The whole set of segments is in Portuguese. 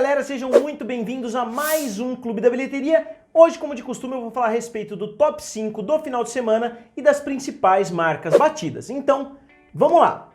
galera, sejam muito bem-vindos a mais um Clube da Bilheteria. Hoje, como de costume, eu vou falar a respeito do top 5 do final de semana e das principais marcas batidas. Então, vamos lá!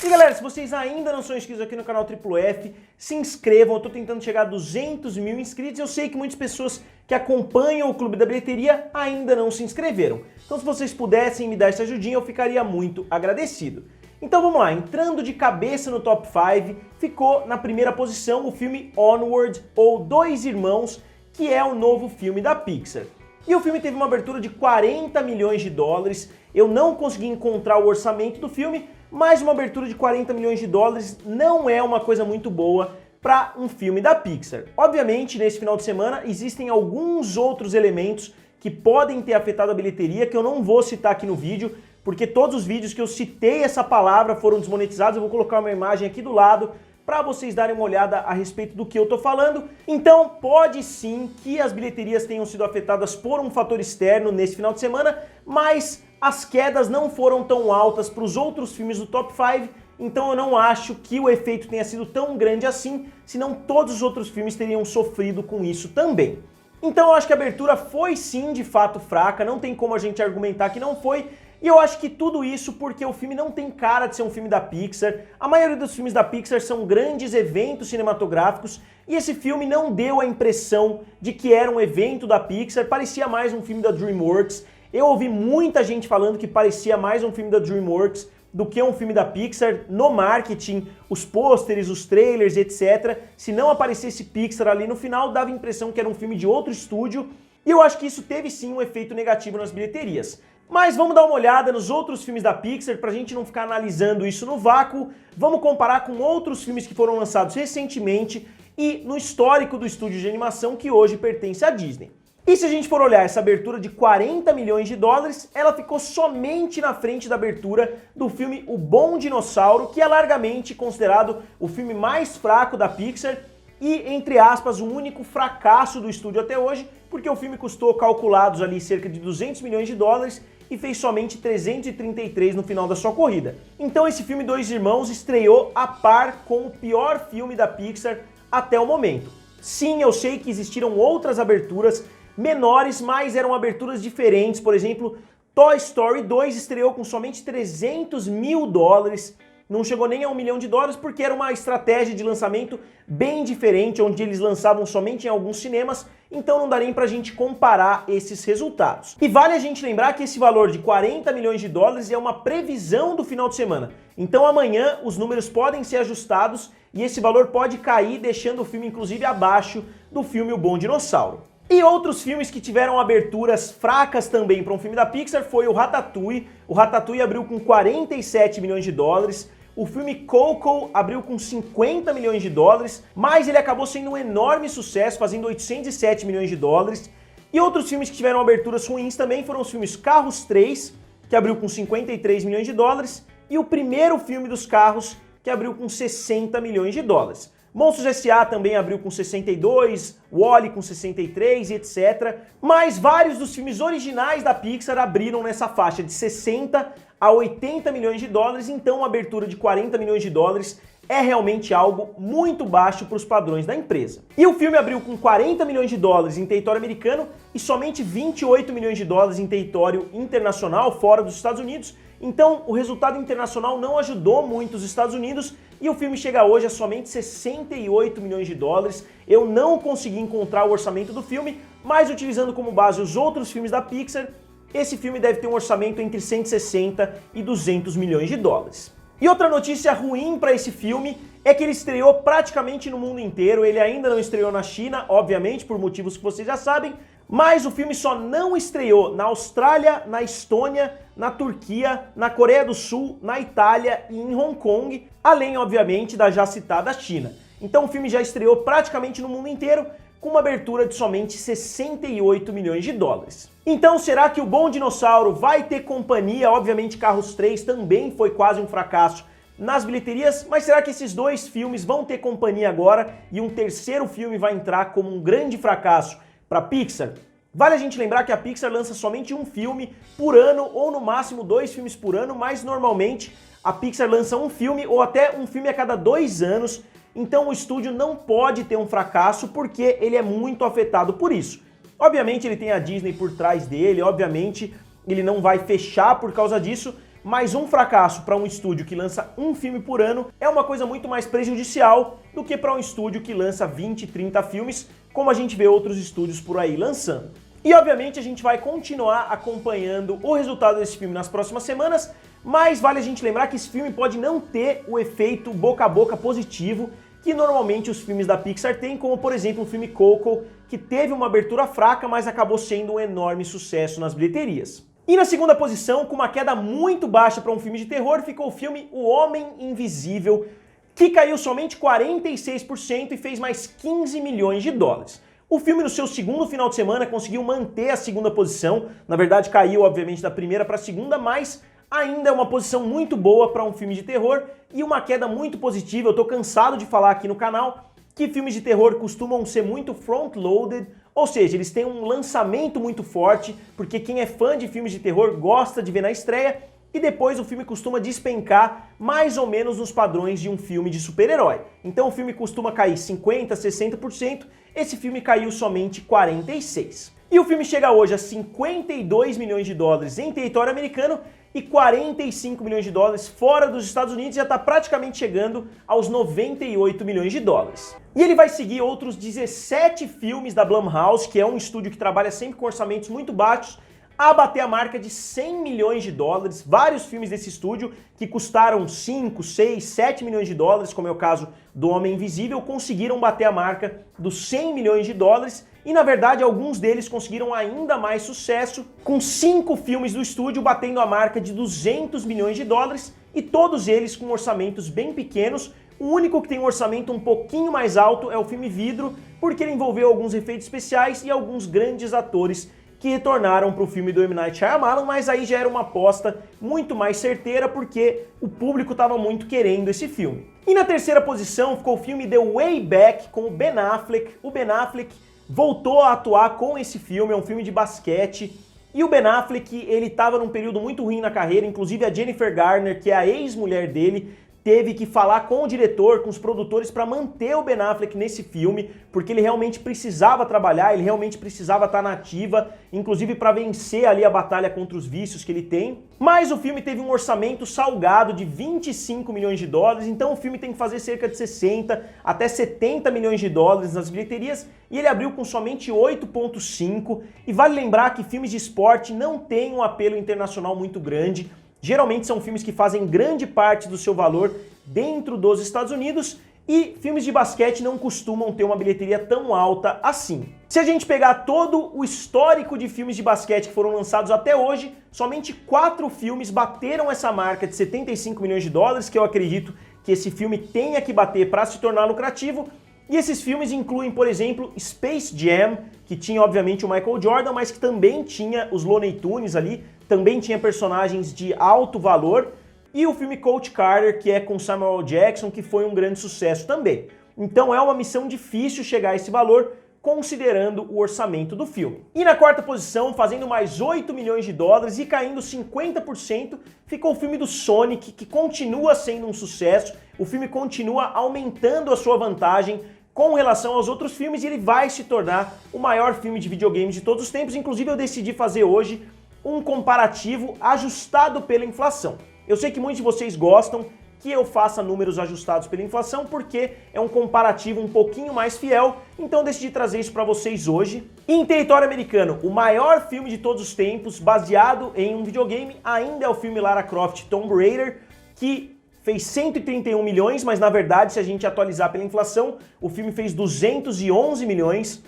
E galera, se vocês ainda não são inscritos aqui no canal Triplo F, se inscrevam. Eu tô tentando chegar a 200 mil inscritos. Eu sei que muitas pessoas que acompanham o Clube da Bilheteria ainda não se inscreveram. Então se vocês pudessem me dar essa ajudinha, eu ficaria muito agradecido. Então vamos lá, entrando de cabeça no top 5, ficou na primeira posição o filme Onward, ou Dois Irmãos, que é o novo filme da Pixar. E o filme teve uma abertura de 40 milhões de dólares. Eu não consegui encontrar o orçamento do filme, mas uma abertura de 40 milhões de dólares não é uma coisa muito boa para um filme da Pixar. Obviamente, nesse final de semana, existem alguns outros elementos que podem ter afetado a bilheteria, que eu não vou citar aqui no vídeo, porque todos os vídeos que eu citei essa palavra foram desmonetizados. Eu vou colocar uma imagem aqui do lado para vocês darem uma olhada a respeito do que eu tô falando. Então, pode sim que as bilheterias tenham sido afetadas por um fator externo nesse final de semana, mas as quedas não foram tão altas para os outros filmes do top 5, então eu não acho que o efeito tenha sido tão grande assim, senão todos os outros filmes teriam sofrido com isso também. Então eu acho que a abertura foi sim de fato fraca, não tem como a gente argumentar que não foi, e eu acho que tudo isso porque o filme não tem cara de ser um filme da Pixar. A maioria dos filmes da Pixar são grandes eventos cinematográficos, e esse filme não deu a impressão de que era um evento da Pixar, parecia mais um filme da DreamWorks. Eu ouvi muita gente falando que parecia mais um filme da DreamWorks do que um filme da Pixar. No marketing, os pôsteres, os trailers, etc. Se não aparecesse Pixar ali no final, dava a impressão que era um filme de outro estúdio. E eu acho que isso teve sim um efeito negativo nas bilheterias. Mas vamos dar uma olhada nos outros filmes da Pixar pra gente não ficar analisando isso no vácuo. Vamos comparar com outros filmes que foram lançados recentemente e no histórico do estúdio de animação que hoje pertence à Disney. E se a gente for olhar essa abertura de 40 milhões de dólares, ela ficou somente na frente da abertura do filme O Bom Dinossauro, que é largamente considerado o filme mais fraco da Pixar e, entre aspas, o único fracasso do estúdio até hoje, porque o filme custou, calculados ali, cerca de 200 milhões de dólares e fez somente 333 no final da sua corrida. Então esse filme Dois Irmãos estreou a par com o pior filme da Pixar até o momento. Sim, eu sei que existiram outras aberturas menores, mas eram aberturas diferentes. Por exemplo, Toy Story 2 estreou com somente 300 mil dólares, não chegou nem a $1 milhão, porque era uma estratégia de lançamento bem diferente, onde eles lançavam somente em alguns cinemas, então não dá nem pra gente comparar esses resultados. E vale a gente lembrar que esse valor de 40 milhões de dólares é uma previsão do final de semana, então amanhã os números podem ser ajustados e esse valor pode cair, deixando o filme inclusive abaixo do filme O Bom Dinossauro. E outros filmes que tiveram aberturas fracas também para um filme da Pixar foi o Ratatouille. O Ratatouille abriu com 47 milhões de dólares. O filme Coco abriu com 50 milhões de dólares, mas ele acabou sendo um enorme sucesso, fazendo 807 milhões de dólares. E outros filmes que tiveram aberturas ruins também foram os filmes Carros 3, que abriu com 53 milhões de dólares, e o primeiro filme dos Carros, que abriu com 60 milhões de dólares. Monstros S.A. também abriu com 62, Wall-E com 63 e etc. Mas vários dos filmes originais da Pixar abriram nessa faixa de 60 a 80 milhões de dólares, então uma abertura de 40 milhões de dólares é realmente algo muito baixo para os padrões da empresa. E o filme abriu com 40 milhões de dólares em território americano e somente 28 milhões de dólares em território internacional, fora dos Estados Unidos. Então o resultado internacional não ajudou muito os Estados Unidos e o filme chega hoje a somente 68 milhões de dólares. Eu não consegui encontrar o orçamento do filme, mas utilizando como base os outros filmes da Pixar, esse filme deve ter um orçamento entre 160 e 200 milhões de dólares. E outra notícia ruim para esse filme é que ele estreou praticamente no mundo inteiro. Ele ainda não estreou na China, obviamente, por motivos que vocês já sabem, mas o filme só não estreou na Austrália, na Estônia, na Turquia, na Coreia do Sul, na Itália e em Hong Kong, além, obviamente, da já citada China. Então o filme já estreou praticamente no mundo inteiro, com uma abertura de somente 68 milhões de dólares. Então será que O Bom Dinossauro vai ter companhia? Obviamente Carros 3 também foi quase um fracasso nas bilheterias, mas será que esses dois filmes vão ter companhia agora e um terceiro filme vai entrar como um grande fracasso para Pixar? Vale a gente lembrar que a Pixar lança somente um filme por ano, ou no máximo 2 filmes por ano, mas normalmente a Pixar lança um filme ou até um filme a cada 2 anos, então o estúdio não pode ter um fracasso porque ele é muito afetado por isso. Obviamente ele tem a Disney por trás dele, obviamente ele não vai fechar por causa disso, mas um fracasso para um estúdio que lança um filme por ano é uma coisa muito mais prejudicial do que para um estúdio que lança 20, 30 filmes, como a gente vê outros estúdios por aí lançando. E obviamente a gente vai continuar acompanhando o resultado desse filme nas próximas semanas, mas vale a gente lembrar que esse filme pode não ter o efeito boca a boca positivo que normalmente os filmes da Pixar têm, como por exemplo o filme Coco, que teve uma abertura fraca, mas acabou sendo um enorme sucesso nas bilheterias. E na segunda posição, com uma queda muito baixa para um filme de terror, ficou o filme O Homem Invisível, que caiu somente 46% e fez mais 15 milhões de dólares. O filme, no seu segundo final de semana, conseguiu manter a segunda posição, na verdade caiu obviamente da primeira para a segunda, mas ainda é uma posição muito boa para um filme de terror e uma queda muito positiva. Eu tô cansado de falar aqui no canal que filmes de terror costumam ser muito front-loaded, ou seja, eles têm um lançamento muito forte, porque quem é fã de filmes de terror gosta de ver na estreia, e depois o filme costuma despencar mais ou menos nos padrões de um filme de super-herói. Então o filme costuma cair 50%, 60%, esse filme caiu somente 46%. E o filme chega hoje a 52 milhões de dólares em território americano e 45 milhões de dólares fora dos Estados Unidos, e já está praticamente chegando aos 98 milhões de dólares. E ele vai seguir outros 17 filmes da Blumhouse, que é um estúdio que trabalha sempre com orçamentos muito baixos, a bater a marca de 100 milhões de dólares. Vários filmes desse estúdio que custaram 5, 6, 7 milhões de dólares, como é o caso do Homem Invisível, conseguiram bater a marca dos 100 milhões de dólares. E na verdade alguns deles conseguiram ainda mais sucesso, com 5 filmes do estúdio batendo a marca de 200 milhões de dólares, e todos eles com orçamentos bem pequenos. O único que tem um orçamento um pouquinho mais alto é o filme Vidro, porque ele envolveu alguns efeitos especiais e alguns grandes atores que retornaram para o filme do M. Night Shyamalan, mas aí já era uma aposta muito mais certeira porque o público estava muito querendo esse filme. E na terceira posição ficou o filme The Way Back, com o Ben Affleck. O Ben Affleck voltou a atuar com esse filme, é um filme de basquete, e o Ben Affleck, ele estava num período muito ruim na carreira, inclusive a Jennifer Garner, que é a ex-mulher dele, teve que falar com o diretor, com os produtores, para manter o Ben Affleck nesse filme, porque ele realmente precisava trabalhar, ele realmente precisava estar na ativa, inclusive para vencer ali a batalha contra os vícios que ele tem. Mas o filme teve um orçamento salgado de 25 milhões de dólares, então o filme tem que fazer cerca de 60 até 70 milhões de dólares nas bilheterias, e ele abriu com somente 8,5, e vale lembrar que filmes de esporte não têm um apelo internacional muito grande. Geralmente são filmes que fazem grande parte do seu valor dentro dos Estados Unidos, e filmes de basquete não costumam ter uma bilheteria tão alta assim. Se a gente pegar todo o histórico de filmes de basquete que foram lançados até hoje, somente 4 filmes bateram essa marca de 75 milhões de dólares, que eu acredito que esse filme tenha que bater para se tornar lucrativo. E esses filmes incluem, por exemplo, Space Jam, que tinha obviamente o Michael Jordan, mas que também tinha os Looney Tunes ali, também tinha personagens de alto valor, e o filme Coach Carter, que é com Samuel L. Jackson, que foi um grande sucesso também. Então é uma missão difícil chegar a esse valor, considerando o orçamento do filme. E na quarta posição, fazendo mais 8 milhões de dólares e caindo 50%, ficou o filme do Sonic, que continua sendo um sucesso. O filme continua aumentando a sua vantagem com relação aos outros filmes, e ele vai se tornar o maior filme de videogames de todos os tempos. Inclusive eu decidi fazer hoje um comparativo ajustado pela inflação. Eu sei que muitos de vocês gostam que eu faça números ajustados pela inflação, porque é um comparativo um pouquinho mais fiel, então eu decidi trazer isso para vocês hoje. E em território americano, o maior filme de todos os tempos, baseado em um videogame, ainda é o filme Lara Croft Tomb Raider, que fez 131 milhões, mas na verdade, se a gente atualizar pela inflação, o filme fez 211 milhões.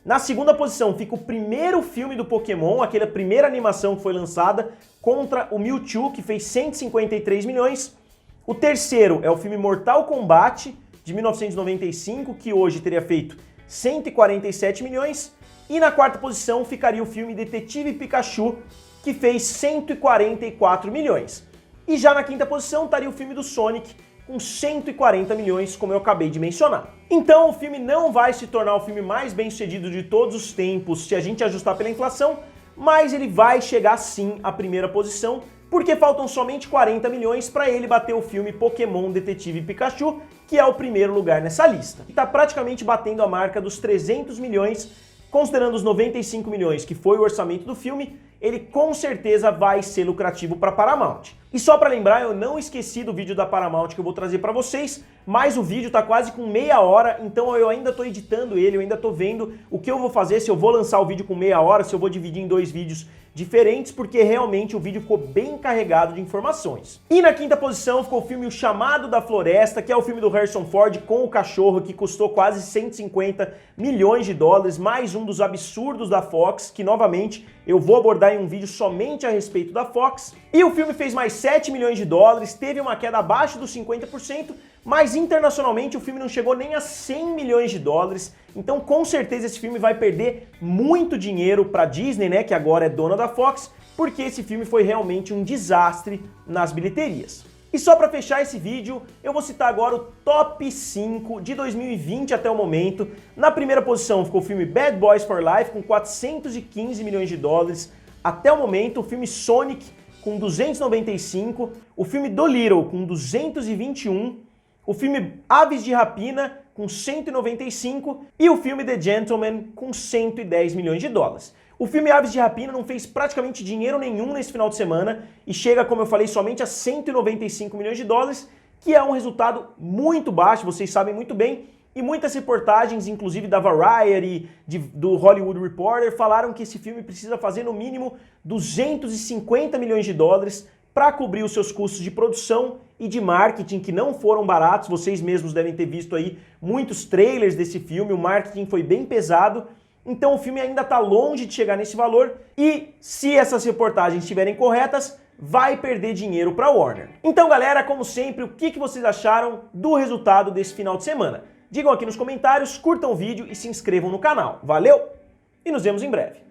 Na segunda posição fica o primeiro filme do Pokémon, aquela primeira animação que foi lançada, contra o Mewtwo, que fez 153 milhões. O terceiro é o filme Mortal Kombat, de 1995, que hoje teria feito 147 milhões. E na quarta posição ficaria o filme Detetive Pikachu, que fez 144 milhões. E já na quinta posição estaria o filme do Sonic, com 140 milhões, como eu acabei de mencionar. Então o filme não vai se tornar o filme mais bem sucedido de todos os tempos se a gente ajustar pela inflação, mas ele vai chegar sim à primeira posição, porque faltam somente 40 milhões para ele bater o filme Pokémon Detetive Pikachu, que é o primeiro lugar nessa lista. E tá praticamente batendo a marca dos 300 milhões, considerando os 95 milhões que foi o orçamento do filme, ele com certeza vai ser lucrativo para Paramount. E só para lembrar, eu não esqueci do vídeo da Paramount que eu vou trazer para vocês, mas o vídeo tá quase com meia hora, então eu ainda tô editando ele, eu ainda tô vendo o que eu vou fazer, se eu vou lançar o vídeo com meia hora, se eu vou dividir em 2 vídeos diferentes, porque realmente o vídeo ficou bem carregado de informações. E na quinta posição ficou o filme O Chamado da Floresta, que é o filme do Harrison Ford com o cachorro, que custou quase 150 milhões de dólares, mais um dos absurdos da Fox, que novamente eu vou abordar em um vídeo somente a respeito da Fox. E o filme fez mais 7 milhões de dólares, teve uma queda abaixo dos 50%, mas internacionalmente o filme não chegou nem a 100 milhões de dólares, então com certeza esse filme vai perder muito dinheiro para Disney, né, que agora é dona da Fox, porque esse filme foi realmente um desastre nas bilheterias. E só para fechar esse vídeo, eu vou citar agora o top 5 de 2020 até o momento. Na primeira posição ficou o filme Bad Boys for Life com 415 milhões de dólares até o momento, o filme Sonic com 295, o filme Dolittle com 221, o filme Aves de Rapina com 195 e o filme The Gentleman com 110 milhões de dólares. O filme Aves de Rapina não fez praticamente dinheiro nenhum nesse final de semana e chega, como eu falei, somente a 195 milhões de dólares, que é um resultado muito baixo, vocês sabem muito bem, e muitas reportagens, inclusive da Variety, do Hollywood Reporter, falaram que esse filme precisa fazer no mínimo 250 milhões de dólares para cobrir os seus custos de produção e de marketing, que não foram baratos. Vocês mesmos devem ter visto aí muitos trailers desse filme, o marketing foi bem pesado, então o filme ainda está longe de chegar nesse valor e, se essas reportagens estiverem corretas, vai perder dinheiro para a Warner. Então galera, como sempre, o que vocês acharam do resultado desse final de semana? Digam aqui nos comentários, curtam o vídeo e se inscrevam no canal. Valeu e nos vemos em breve.